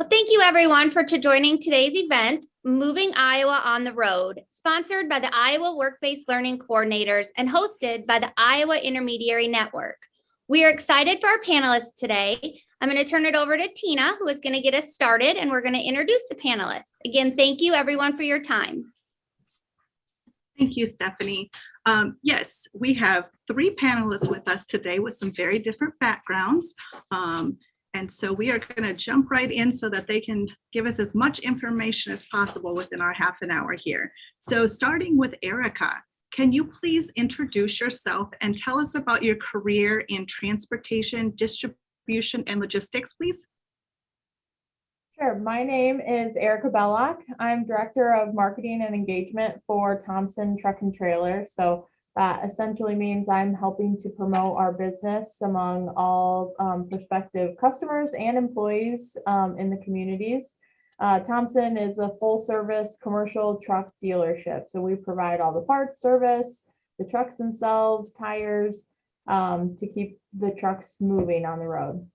Well, thank you everyone for joining today's event, Moving Iowa on the Road, sponsored by the Iowa Work-Based Learning Coordinators and hosted by the Iowa Intermediary Network. We are excited for our panelists today. I'm going to turn it over to Tina, who is going to get us started, and we're going to introduce the panelists. Again, thank you everyone for your time. Thank you, Stephanie. Yes, we have 3 panelists with us today with some very different backgrounds. And so we are going to jump right in so that they can give us as much information as possible within our half an hour here. So starting with Erica, can you please introduce yourself and tell us about your career in transportation, distribution, and logistics, please? Sure. My name is Erica Bellock. I'm Director of Marketing and Engagement for Thompson Truck and Trailer. So that essentially means I'm helping to promote our business among all prospective customers and employees in the communities. Thompson is a full-service commercial truck dealership. So we provide all the parts, service, the trucks themselves, tires, to keep the trucks moving on the road.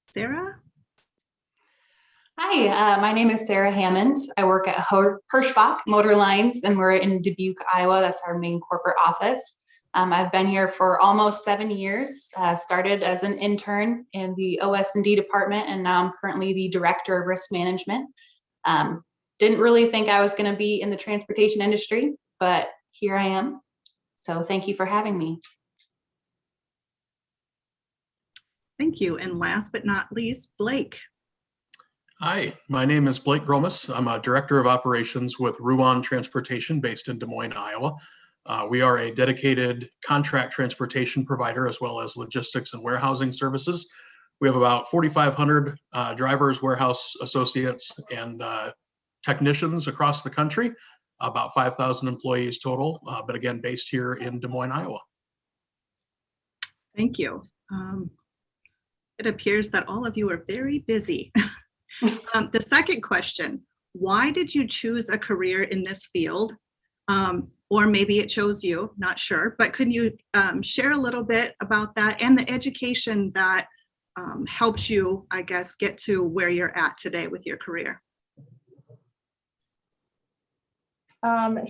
Sarah? Hi, my name is Sarah Hammond. I work at Hirschbach Motor Lines, and we're in Dubuque, Iowa. That's our main corporate office. I've been here for almost 7 years. Started as an intern in the OS&D department, and now I'm currently the Director of Risk Management. Didn't really think I was going to be in the transportation industry, but here I am. So thank you for having me. Thank you. And last but not least, Blake. Hi, my name is Blake Gromas. I'm a Director of Operations with Ruan Transportation based in Des Moines, Iowa. We are a dedicated contract transportation provider as well as logistics and warehousing services. We have about 4,500 drivers, warehouse associates, and technicians across the country, about 5,000 employees total, but again, based here in Des Moines, Iowa. Thank you. It appears that all of you are very busy. The second question, why did you choose a career in this field? Or maybe it chose you, not sure, but could you share a little bit about that and the education that helps you, I guess, get to where you're at today with your career?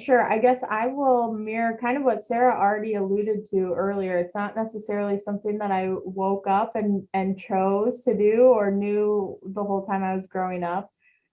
Sure. I guess I will mirror kind of what Sarah already alluded to earlier. It's not necessarily something that I woke up and chose to do or knew the whole time I was growing up.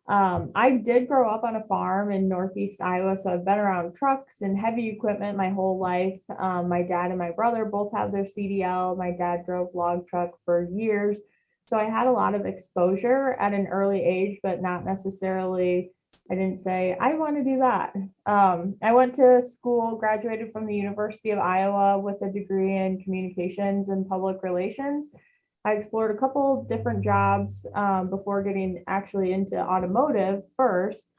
I did grow up on a farm in Northeast Iowa, so I've been around trucks and heavy equipment my whole life. My dad and my brother both have their CDL. My dad drove log truck for years. So I had a lot of exposure at an early age, but not necessarily I didn't say, I want to do that. I went to school, graduated from the University of Iowa with a degree in communications and public relations. I explored a couple different jobs before getting actually into automotive first.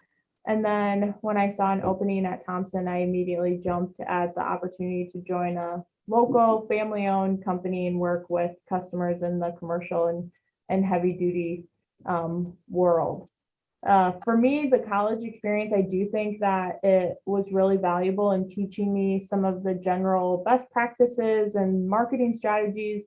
And then when I saw an opening at Thompson, I immediately jumped at the opportunity to join a local family-owned company and work with customers in the commercial and heavy-duty world. For me, the college experience, I do think that it was really valuable in teaching me some of the general best practices and marketing strategies.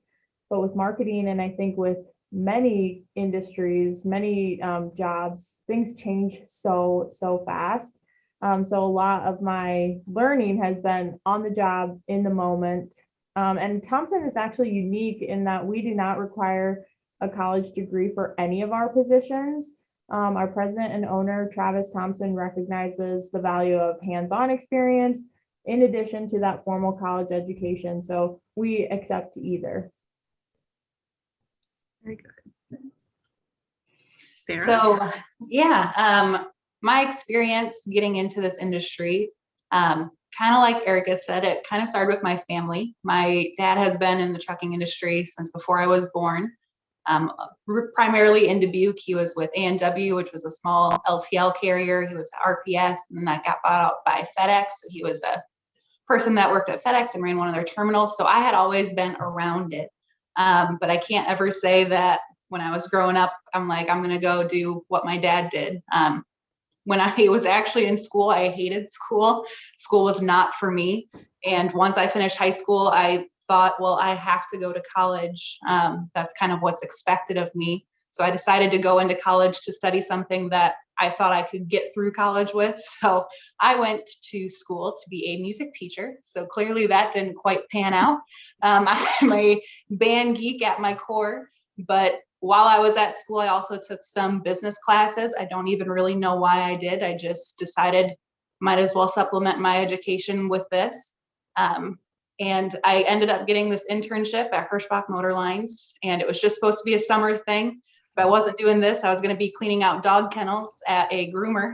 But with marketing, and I think with many industries, many jobs, things change so fast. So a lot of my learning has been on the job in the moment. And Thompson is actually unique in that we do not require a college degree for any of our positions. Our president and owner, Travis Thompson, recognizes the value of hands-on experience in addition to that formal college education. So we accept either. Very good. Sarah? So, yeah, my experience getting into this industry, kind of like Erica said, it kind of started with my family. My dad has been in the trucking industry since before I was born. Primarily in Dubuque. He was with A&W, which was a small LTL carrier. He was at RPS, and then that got bought out by FedEx. So he was a person that worked at FedEx and ran one of their terminals. So I had always been around it. But I can't ever say that when I was growing up, I'm like, I'm going to go do what my dad did. When I was actually in school, I hated school. School was not for me. And once I finished high school, I thought, well, I have to go to college. That's kind of what's expected of me. So I decided to go into college to study something that I thought I could get through college with. So I went to school to be a music teacher. So clearly that didn't quite pan out. I'm a band geek at my core, but while I was at school, I also took some business classes. I don't even really know why I did. I just decided might as well supplement my education with this. And I ended up getting this internship at Hirschbach Motor Lines, and it was just supposed to be a summer thing. If I wasn't doing this, I was going to be cleaning out dog kennels at a groomer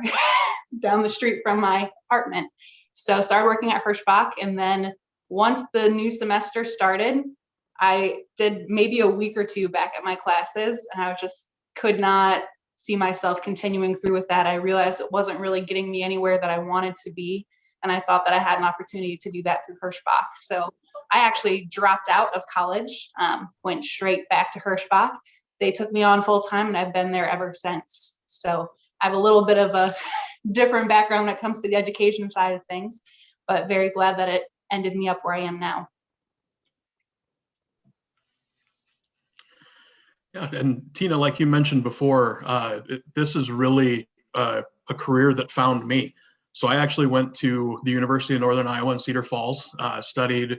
down the street from my apartment. So I started working at Hirschbach, and then once the new semester started, I did maybe a week or two back at my classes, and I just could not see myself continuing through with that. I realized it wasn't really getting me anywhere that I wanted to be, and I thought that I had an opportunity to do that through Hirschbach. So I actually dropped out of college, went straight back to Hirschbach. They took me on full time, and I've been there ever since. So I have a little bit of a different background when it comes to the education side of things, but very glad that it ended me up where I am now. Yeah, and Tina, like you mentioned before, this is really a career that found me. So I actually went to the University of Northern Iowa in Cedar Falls, studied,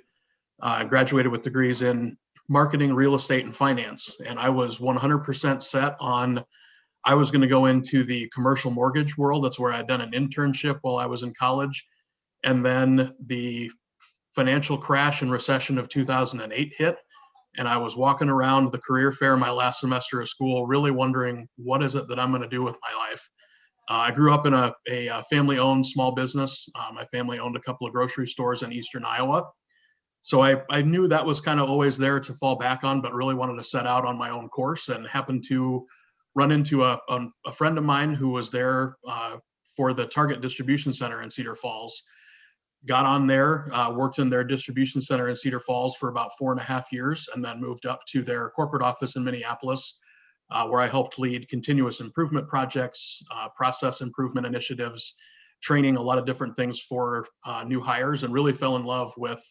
graduated with degrees in marketing, real estate, and finance. And I was 100% set on, I was going to go into the commercial mortgage world. That's where I'd done an internship while I was in college. And then the financial crash and recession of 2008 hit. And I was walking around the career fair my last semester of school, really wondering, what is it that I'm going to do with my life? I grew up in a family-owned small business. My family owned a couple of grocery stores in Eastern Iowa. So I knew that was kind of always there to fall back on, but really wanted to set out on my own course, and happened to run into a friend of mine who was there for the Target distribution center in Cedar Falls. Got on there, worked in their distribution center in Cedar Falls for about 4.5 years, and then moved up to their corporate office in Minneapolis, where I helped lead continuous improvement projects, process improvement initiatives, training a lot of different things for new hires, and really fell in love with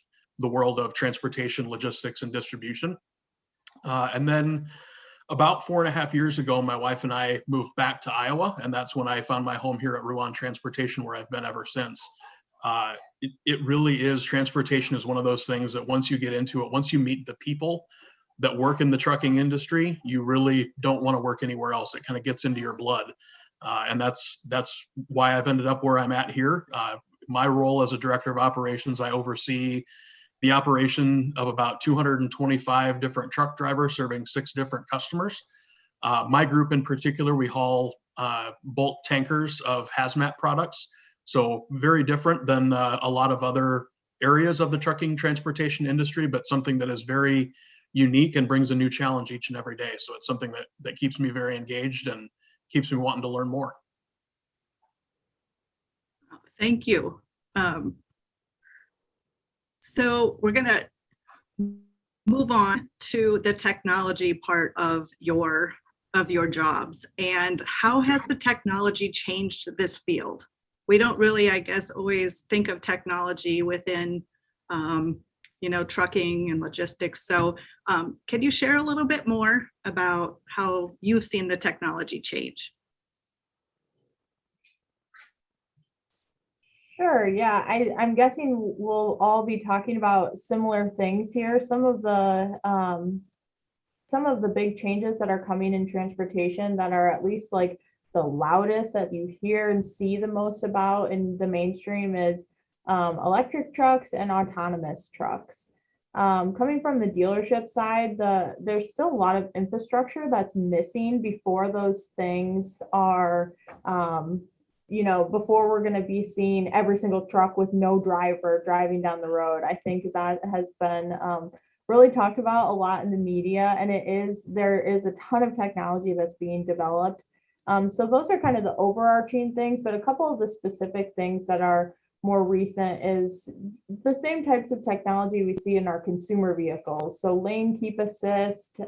the world of transportation, logistics, and distribution. And then about 4.5 years ago, my wife and I moved back to Iowa, and that's when I found my home here at Ruan Transportation, where I've been ever since. It really is, transportation is one of those things that once you get into it, once you meet the people that work in the trucking industry, you really don't want to work anywhere else. It kind of gets into your blood. And that's why I've ended up where I'm at here. My role as a director of operations, I oversee the operation of about 225 different truck drivers serving 6 different customers. My group in particular, we haul bulk tankers of hazmat products. So very different than a lot of other areas of the trucking transportation industry, but something that is very unique and brings a new challenge each and every day. So it's something that keeps me very engaged and keeps me wanting to learn more. Thank you. So we're going to move on to the technology part of your jobs. And how has the technology changed this field? We don't really, I guess, always think of technology within, trucking and logistics. So can you share a little bit more about how you've seen the technology change? Sure, yeah, I'm guessing we'll all be talking about similar things here. Some of the big changes that are coming in transportation that are at least like the loudest that you hear and see the most about in the mainstream is electric trucks and autonomous trucks. Coming from the dealership side, there's still a lot of infrastructure that's missing before those things are, before we're going to be seeing every single truck with no driver driving down the road. I think that has been really talked about a lot in the media, and there is a ton of technology that's being developed. So those are kind of the overarching things, but a couple of the specific things that are more recent is the same types of technology we see in our consumer vehicles. So lane keep assist,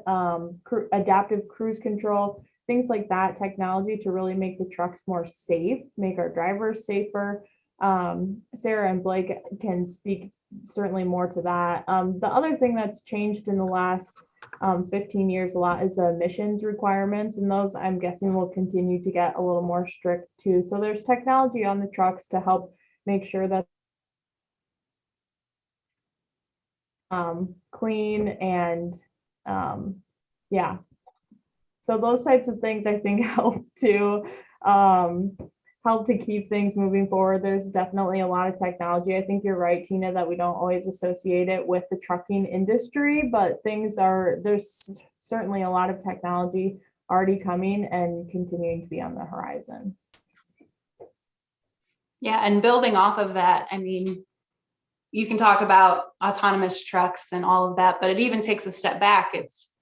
adaptive cruise control, things like that, technology to really make the trucks more safe, make our drivers safer. Sarah and Blake can speak certainly more to that. The other thing that's changed in the last 15 years a lot is the emissions requirements, and those I'm guessing will continue to get a little more strict too. So there's technology on the trucks to help make sure that clean and yeah. So those types of things I think help to keep things moving forward. There's definitely a lot of technology. I think you're right, Tina, that we don't always associate it with the trucking industry, but there's certainly a lot of technology already coming and continuing to be on the horizon. Yeah, and building off of that, I mean, you can talk about autonomous trucks and all of that, but it even takes a step back. It's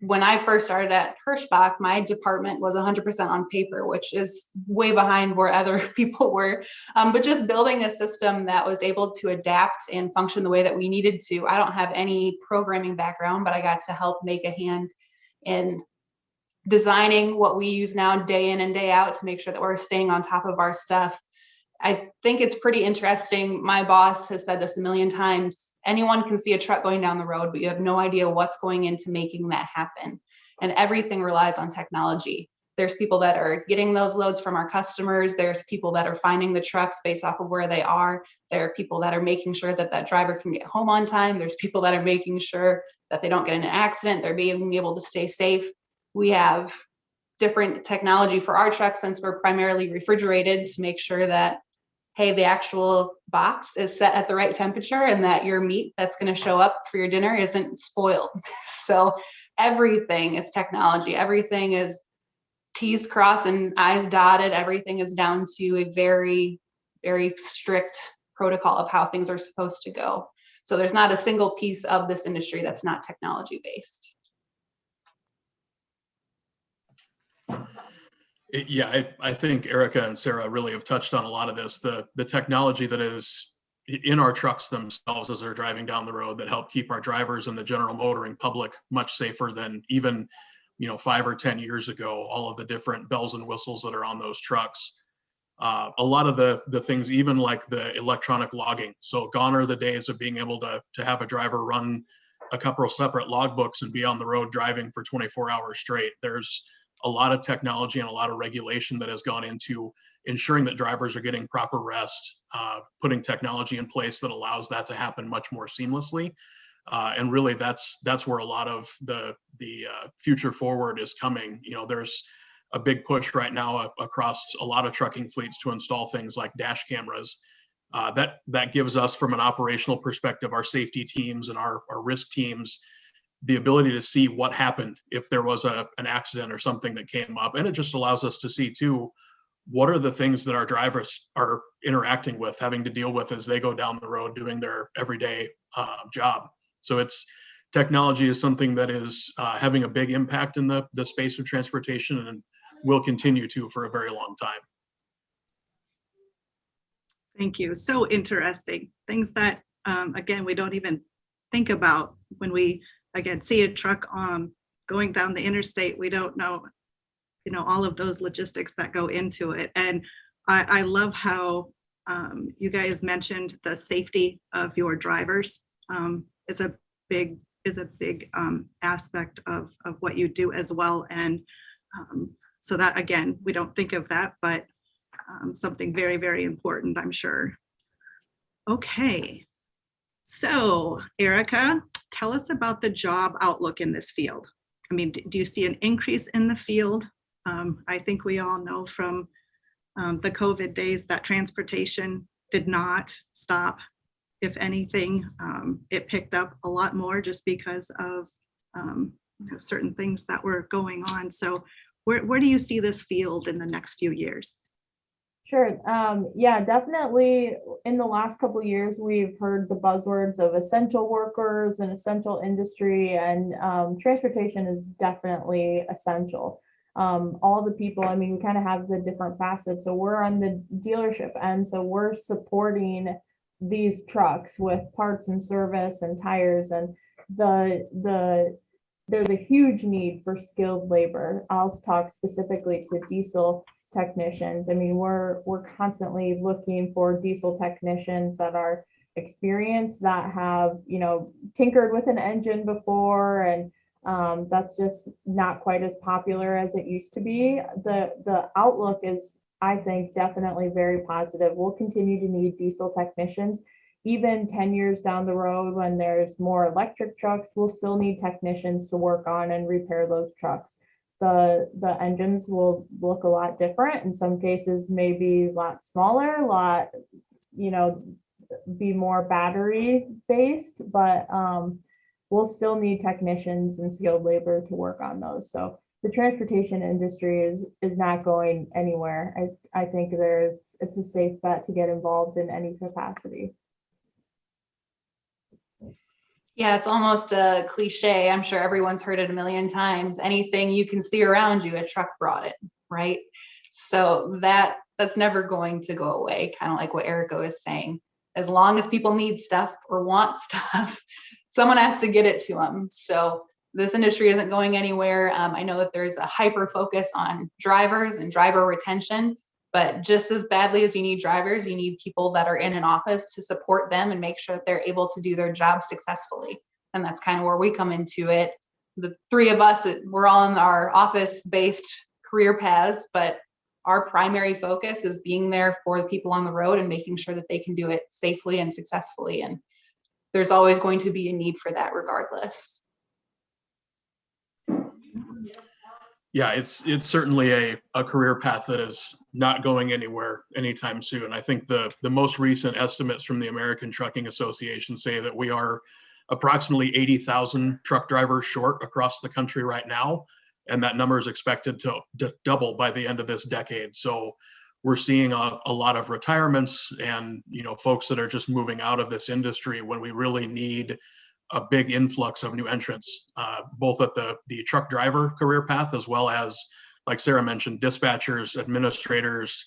when I first started at Hirschbach, my department was 100% on paper, which is way behind where other people were. But just building a system that was able to adapt and function the way that we needed to. I don't have any programming background, but I got to help make a hand in designing what we use now day in and day out to make sure that we're staying on top of our stuff. I think it's pretty interesting. My boss has said this a million times. Anyone can see a truck going down the road, but you have no idea what's going into making that happen. And everything relies on technology. There's people that are getting those loads from our customers. There's people that are finding the trucks based off of where they are. There are people that are making sure that that driver can get home on time. There's people that are making sure that they don't get in an accident. They're being able to stay safe. We have different technology for our trucks since we're primarily refrigerated to make sure that, hey, the actual box is set at the right temperature and that your meat that's going to show up for your dinner isn't spoiled. So everything is technology. Everything is T's crossed and I's dotted. Everything is down to a very, very strict protocol of how things are supposed to go. So there's not a single piece of this industry that's not technology based. Yeah, I think Erica and Sarah really have touched on a lot of this. The technology that is in our trucks themselves as they're driving down the road that help keep our drivers and the general motoring public much safer than even 5 or 10 years ago. All of the different bells and whistles that are on those trucks. A lot of the things, even like the electronic logging. So gone are the days of being able to have a driver run a couple of separate logbooks and be on the road driving for 24 hours straight. There's a lot of technology and a lot of regulation that has gone into ensuring that drivers are getting proper rest, putting technology in place that allows that to happen much more seamlessly. And really that's where a lot of the future forward is coming. There's a big push right now across a lot of trucking fleets to install things like dash cameras. That gives us, from an operational perspective, our safety teams and our risk teams, the ability to see what happened if there was an accident or something that came up. And it just allows us to see too, what are the things that our drivers are interacting with, having to deal with as they go down the road doing their everyday job. So technology is something that is having a big impact in the space of transportation and will continue to for a very long time. Thank you. So interesting. Things that, again, we don't even think about when we, again, see a truck going down the interstate. We don't know, all of those logistics that go into it. And I love how you guys mentioned the safety of your drivers is a big aspect of what you do as well. And so that, again, we don't think of that, but something very, very important, I'm sure. Okay. So Erica, tell us about the job outlook in this field. I mean, do you see an increase in the field? I think we all know from the COVID days that transportation did not stop. If anything, it picked up a lot more just because of certain things that were going on. So where do you see this field in the next few years? Sure. Yeah, definitely. In the last couple of years, we've heard the buzzwords of essential workers and essential industry, and transportation is definitely essential. All the people, I mean, we kind of have the different facets. So we're on the dealership end, so we're supporting these trucks with parts and service and tires, and there's a huge need for skilled labor. I'll talk specifically to diesel technicians. I mean, we're constantly looking for diesel technicians that are experienced, that have, you know, tinkered with an engine before, and that's just not quite as popular as it used to be. The outlook is, I think, definitely very positive. We'll continue to need diesel technicians. Even 10 years down the road, when there's more electric trucks, we'll still need technicians to work on and repair those trucks. The engines will look a lot different. In some cases, maybe a lot smaller, a lot, you know, be more battery based, but we'll still need technicians and skilled labor to work on those. So the transportation industry is not going anywhere. I think it's a safe bet to get involved in any capacity. Yeah, it's almost a cliche. I'm sure everyone's heard it a million times. Anything you can see around you, a truck brought it, right? So that's never going to go away, kind of like what Erica was saying. As long as people need stuff or want stuff, someone has to get it to them. So this industry isn't going anywhere. I know that there's a hyper focus on drivers and driver retention, but just as badly as you need drivers, you need people that are in an office to support them and make sure that they're able to do their job successfully. And that's kind of where we come into it. The three of us, we're all in our office-based career paths, but our primary focus is being there for the people on the road and making sure that they can do it safely and successfully. And there's always going to be a need for that regardless. Yeah, it's certainly a career path that is not going anywhere anytime soon. I think the most recent estimates from the American Trucking Association say that we are approximately 80,000 truck drivers short across the country right now, and that number is expected to double by the end of this decade. So we're seeing a lot of retirements and, you know, folks that are just moving out of this industry when we really need a big influx of new entrants, both at the truck driver career path, as well as, like Sarah mentioned, dispatchers, administrators,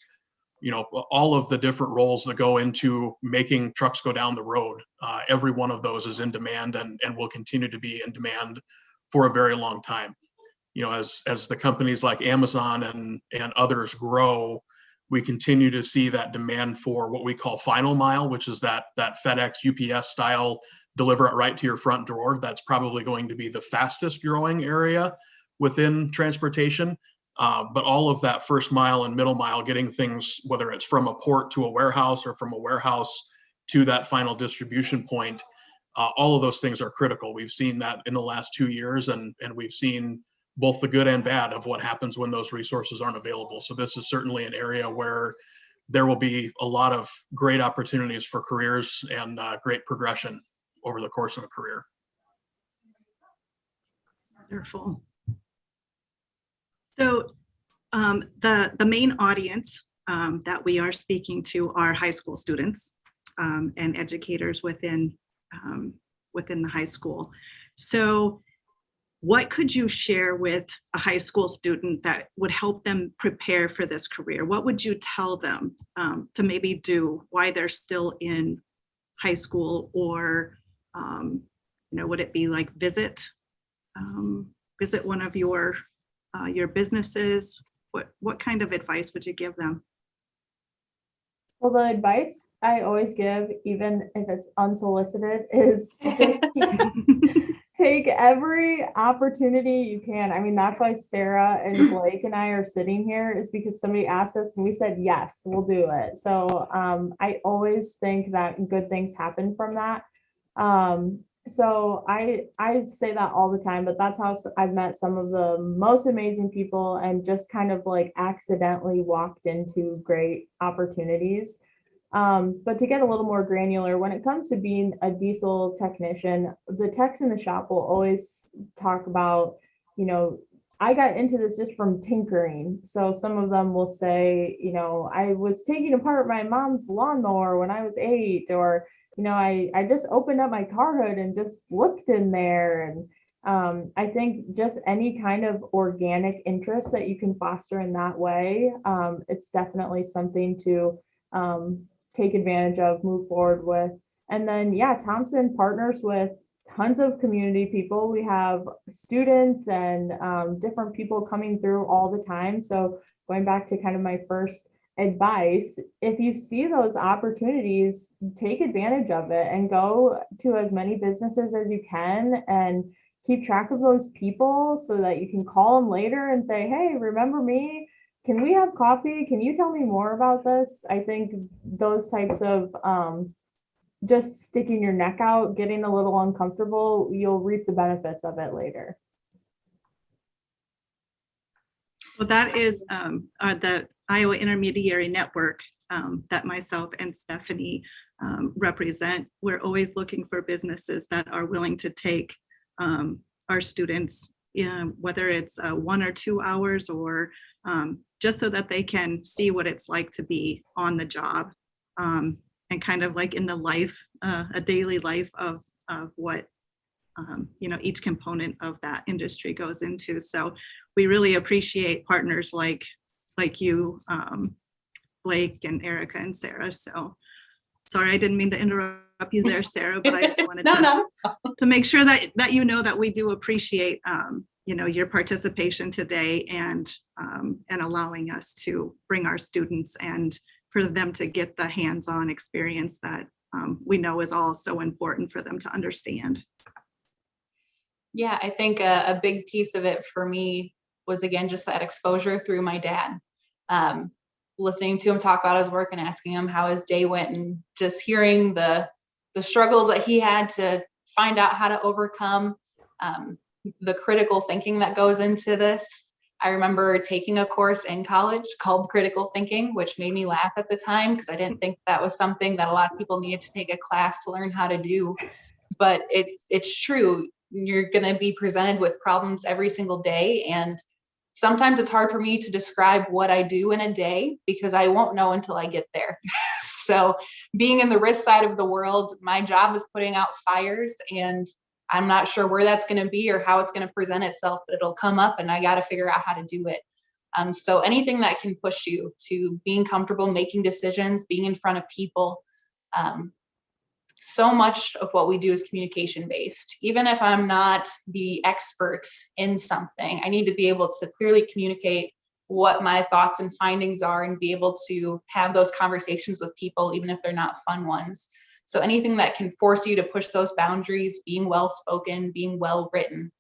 you know, all of the different roles that go into making trucks go down the road. Every one of those is in demand and will continue to be in demand for a very long time. You know, as the companies like Amazon and others grow, we continue to see that demand for what we call final mile, which is that FedEx, UPS style, deliver it right to your front door. That's probably going to be the fastest growing area within transportation. But all of that first mile and middle mile, getting things, whether it's from a port to a warehouse or from a warehouse to that final distribution point, all of those things are critical. We've seen that in the last 2 years, and we've seen both the good and bad of what happens when those resources aren't available. So this is certainly an area where there will be a lot of great opportunities for careers and great progression over the course of a career. Wonderful. So the main audience that we are speaking to are high school students and educators within the high school. So what could you share with a high school student that would help them prepare for this career? What would you tell them to maybe do while they're still in high school? Or would it be like visit one of your businesses? What kind of advice would you give them? Well, the advice I always give, even if it's unsolicited, is just take every opportunity you can. I mean, that's why Sarah and Blake and I are sitting here, is because somebody asked us and we said, yes, we'll do it. So I always think that good things happen from that. So I say that all the time, but that's how I've met some of the most amazing people and just kind of like accidentally walked into great opportunities. But to get a little more granular, when it comes to being a diesel technician, the techs in the shop will always talk about, I got into this just from tinkering. So some of them will say, I was taking apart my mom's lawnmower when I was 8, or I just opened up my car hood and just looked in there. And I think just any kind of organic interest that you can foster in that way, it's definitely something to take advantage of, move forward with. And then, Thompson partners with tons of community people. We have students and different people coming through all the time. So going back to kind of my first advice, if you see those opportunities, take advantage of it and go to as many businesses as you can and keep track of those people so that you can call them later and say, hey, remember me? Can we have coffee? Can you tell me more about this? I think those types of just sticking your neck out, getting a little uncomfortable, you'll reap the benefits of it later. Well, that is the Iowa Intermediary Network that myself and Stephanie represent. We're always looking for businesses that are willing to take our students, whether it's 1 or 2 hours or just so that they can see what it's like to be on the job and kind of like in the life, a daily life of what each component of that industry goes into. So we really appreciate partners like you, Blake and Erica and Sarah. So sorry, I didn't mean to interrupt you there, Sarah, but I just wanted to make sure that you know that we do appreciate your participation today and allowing us to bring our students and for them to get the hands-on experience that we know is all so important for them to understand. Yeah, I think a big piece of it for me was, again, just that exposure through my dad. Listening to him talk about his work and asking him how his day went and just hearing the struggles that he had to find out how to overcome, the critical thinking that goes into this. I remember taking a course in college called critical thinking, which made me laugh at the time because I didn't think that was something that a lot of people needed to take a class to learn how to do. But it's true. You're going to be presented with problems every single day. And sometimes it's hard for me to describe what I do in a day because I won't know until I get there. So being in the risk side of the world, my job is putting out fires, and I'm not sure where that's going to be or how it's going to present itself, but it'll come up and I got to figure out how to do it. So anything that can push you to being comfortable making decisions, being in front of people. So much of what we do is communication based. Even if I'm not the expert in something, I need to be able to clearly communicate what my thoughts and findings are and be able to have those conversations with people, even if they're not fun ones. So anything that can force you to push those boundaries, being well spoken, being well written,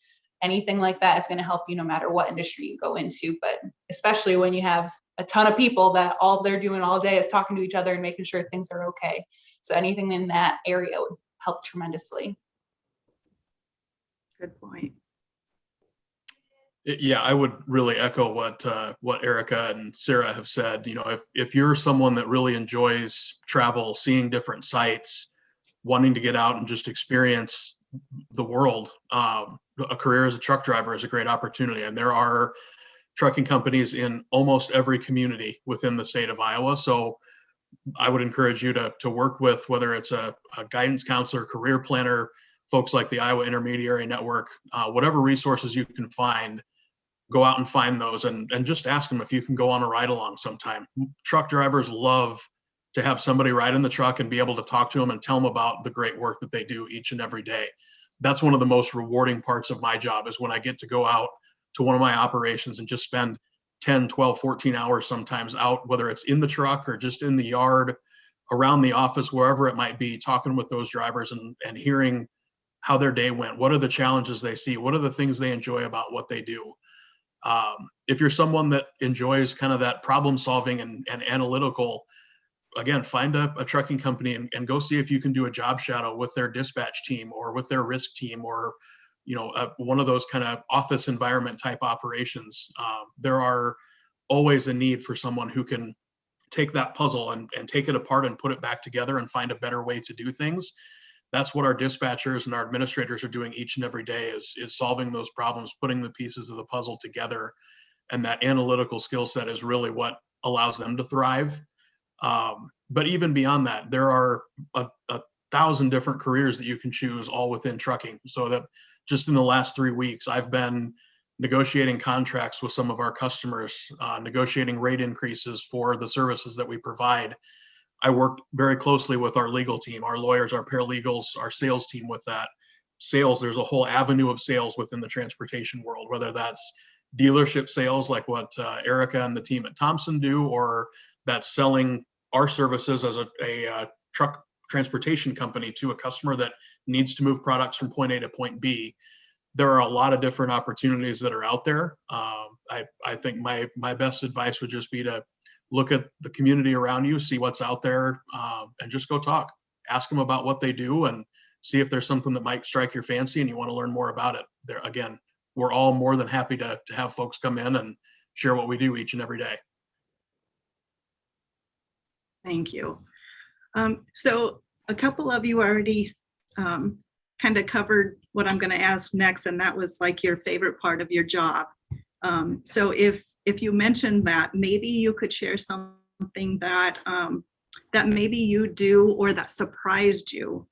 anything like that is going to help you no matter what industry you go into. But especially when you have a ton of people that all they're doing all day is talking to each other and making sure things are okay. So anything in that area would help tremendously. Good point. Yeah, I would really echo what Erica and Sarah have said. If you're someone that really enjoys travel, seeing different sites, wanting to get out and just experience the world, a career as a truck driver is a great opportunity. And there are trucking companies in almost every community within the state of Iowa. So I would encourage you to work with, whether it's a guidance counselor, career planner, folks like the Iowa Intermediary Network, whatever resources you can find, go out and find those and just ask them if you can go on a ride along sometime. Truck drivers love to have somebody ride in the truck and be able to talk to them and tell them about the great work that they do each and every day. That's one of the most rewarding parts of my job, is when I get to go out to one of my operations and just spend 10, 12, 14 hours sometimes out, whether it's in the truck or just in the yard, around the office, wherever it might be, talking with those drivers and hearing how their day went. What are the challenges they see? What are the things they enjoy about what they do? If you're someone that enjoys kind of that problem solving and analytical, again, find a trucking company and go see if you can do a job shadow with their dispatch team or with their risk team or one of those kind of office environment type operations. There are always a need for someone who can take that puzzle and take it apart and put it back together and find a better way to do things. That's what our dispatchers and our administrators are doing each and every day, is solving those problems, putting the pieces of the puzzle together. And that analytical skill set is really what allows them to thrive. But even beyond that, there are a 1,000 different careers that you can choose, all within trucking. So that just in the last 3 weeks, I've been negotiating contracts with some of our customers, negotiating rate increases for the services that we provide. I work very closely with our legal team, our lawyers, our paralegals, our sales team with that. Sales, there's a whole avenue of sales within the transportation world, whether that's dealership sales like what Erica and the team at Thompson do, or that's selling our services as a truck transportation company to a customer that needs to move products from point A to point B. There are a lot of different opportunities that are out there. I think my best advice would just be to look at the community around you, see what's out there, and just go talk. Ask them about what they do and see if there's something that might strike your fancy and you want to learn more about it. There again, we're all more than happy to have folks come in and share what we do each and every day. Thank you. So a couple of you already kind of covered what I'm going to ask next, and that was like your favorite part of your job. So if you mentioned that, maybe you could share something that that maybe you do or that surprised you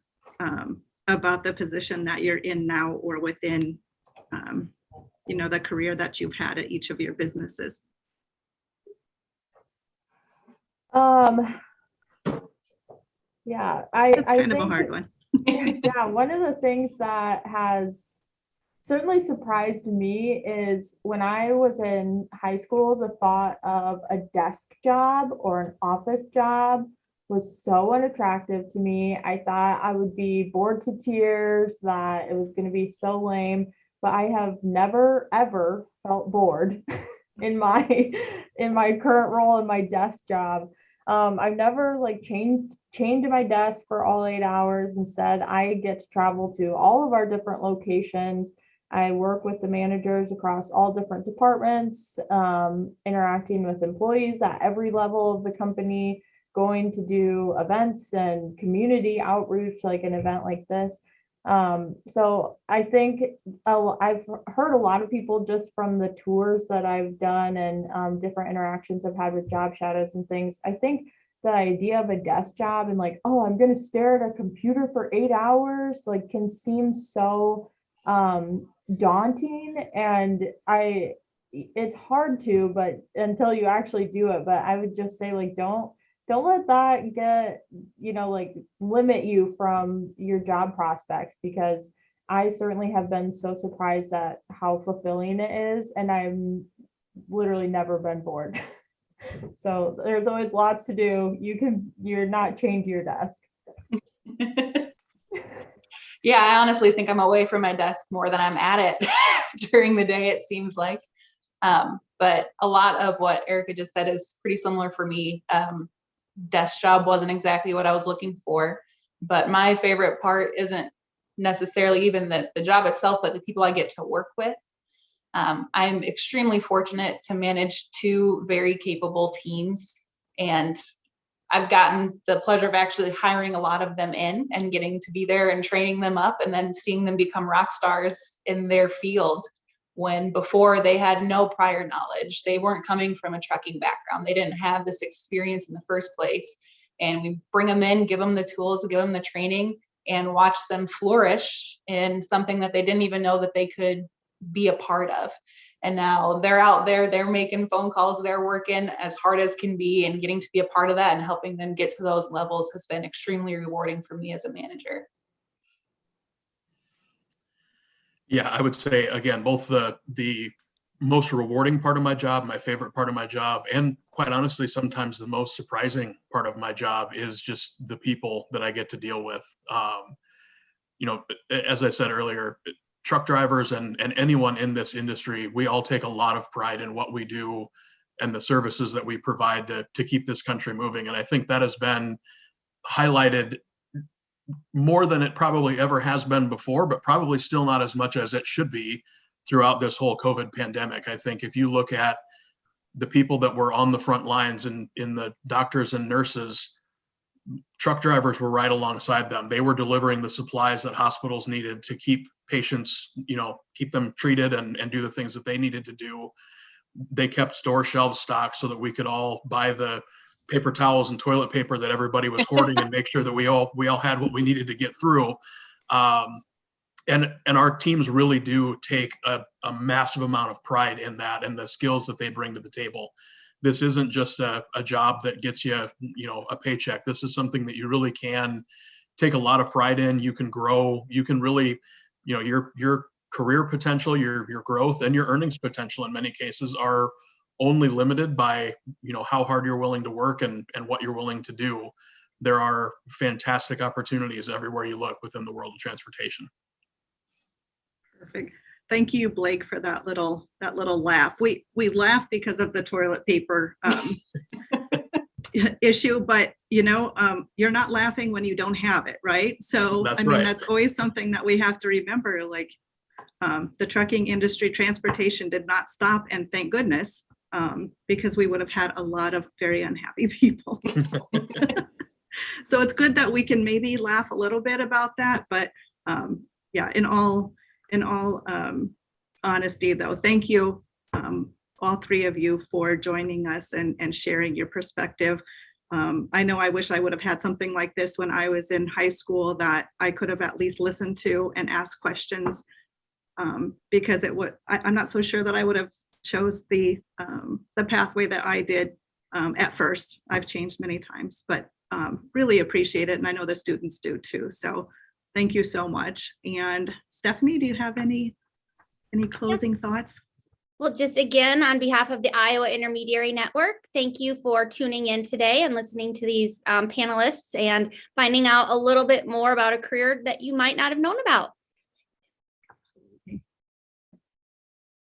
about the position that you're in now, or within the career that you've had at each of your businesses. Yeah, It's I kind of a think hard one. yeah, one of the things that has certainly surprised me is when I was in high school, the thought of a desk job or an office job was so unattractive to me. I thought I would be bored to tears, that it was going to be so lame, but I have never ever felt bored in my current role in my desk job. I've never like chained to my desk for all 8 hours. Instead, I get to travel to all of our different locations. I work with the managers across all different departments, interacting with employees at every level of the company, going to do events and community outreach, like an event like this. So I think I've heard a lot of people just from the tours that I've done and different interactions I've had with job shadows and things. I think the idea of a desk job and like, oh, I'm going to stare at a computer for 8 hours, like can seem so daunting. And it's hard to, but until you actually do it, but I would just say like, don't let that get, like limit you from your job prospects, because I certainly have been so surprised at how fulfilling it is. And I'm literally never been bored. So there's always lots to do. You're not chained to your desk. Yeah, I honestly think I'm away from my desk more than I'm at it during the day, it seems like. But a lot of what Erica just said is pretty similar for me. Desk job wasn't exactly what I was looking for, but my favorite part isn't necessarily even the job itself, but the people I get to work with. I'm extremely fortunate to manage 2 very capable teams, and I've gotten the pleasure of actually hiring a lot of them in and getting to be there and training them up, and then seeing them become rock stars in their field, when before they had no prior knowledge. They weren't coming from a trucking background. They didn't have this experience in the first place. And we bring them in, give them the tools, give them the training, and watch them flourish in something that they didn't even know that they could be a part of. And now they're out there, they're making phone calls, they're working as hard as can be, and getting to be a part of that and helping them get to those levels has been extremely rewarding for me as a manager. Yeah, I would say, again, both the most rewarding part of my job, my favorite part of my job, and quite honestly, sometimes the most surprising part of my job is just the people that I get to deal with. As I said earlier, truck drivers and anyone in this industry, we all take a lot of pride in what we do and the services that we provide to keep this country moving. And I think that has been highlighted more than it probably ever has been before, but probably still not as much as it should be throughout this whole COVID pandemic. I think if you look at the people that were on the front lines and in the doctors and nurses, truck drivers were right alongside them. They were delivering the supplies that hospitals needed to keep patients, keep them treated and do the things that they needed to do. They kept store shelves stocked so that we could all buy the paper towels and toilet paper that everybody was hoarding and make sure that we all had what we needed to get through. And our teams really do take a massive amount of pride in that and the skills that they bring to the table. This isn't just a job that gets you, a paycheck. This is something that you really can take a lot of pride in. You can grow. You can really, your career potential, your growth, and your earnings potential in many cases are only limited by, how hard you're willing to work and what you're willing to do. There are fantastic opportunities everywhere you look within the world of transportation. Perfect. Thank you, Blake, for that little laugh. We laugh because of the toilet paper issue, but you're not laughing when you don't have it, right? So That's I mean, right. that's always something that we have to remember. Like the trucking industry, transportation did not stop, and thank goodness, because we would have had a lot of very unhappy people. So it's good that we can maybe laugh a little bit about that, but yeah, in all honesty, though, thank you, all three of you, for joining us and sharing your perspective. I know I wish I would have had something like this when I was in high school, that I could have at least listened to and asked questions, because I'm not so sure that I would have chose the pathway that I did at first. I've changed many times, but really appreciate it. And I know the students do too. So thank you so much. And Stephanie, do you have any closing thoughts? Well, just again, on behalf of the Iowa Intermediary Network, thank you for tuning in today and listening to these panelists and finding out a little bit more about a career that you might not have known about.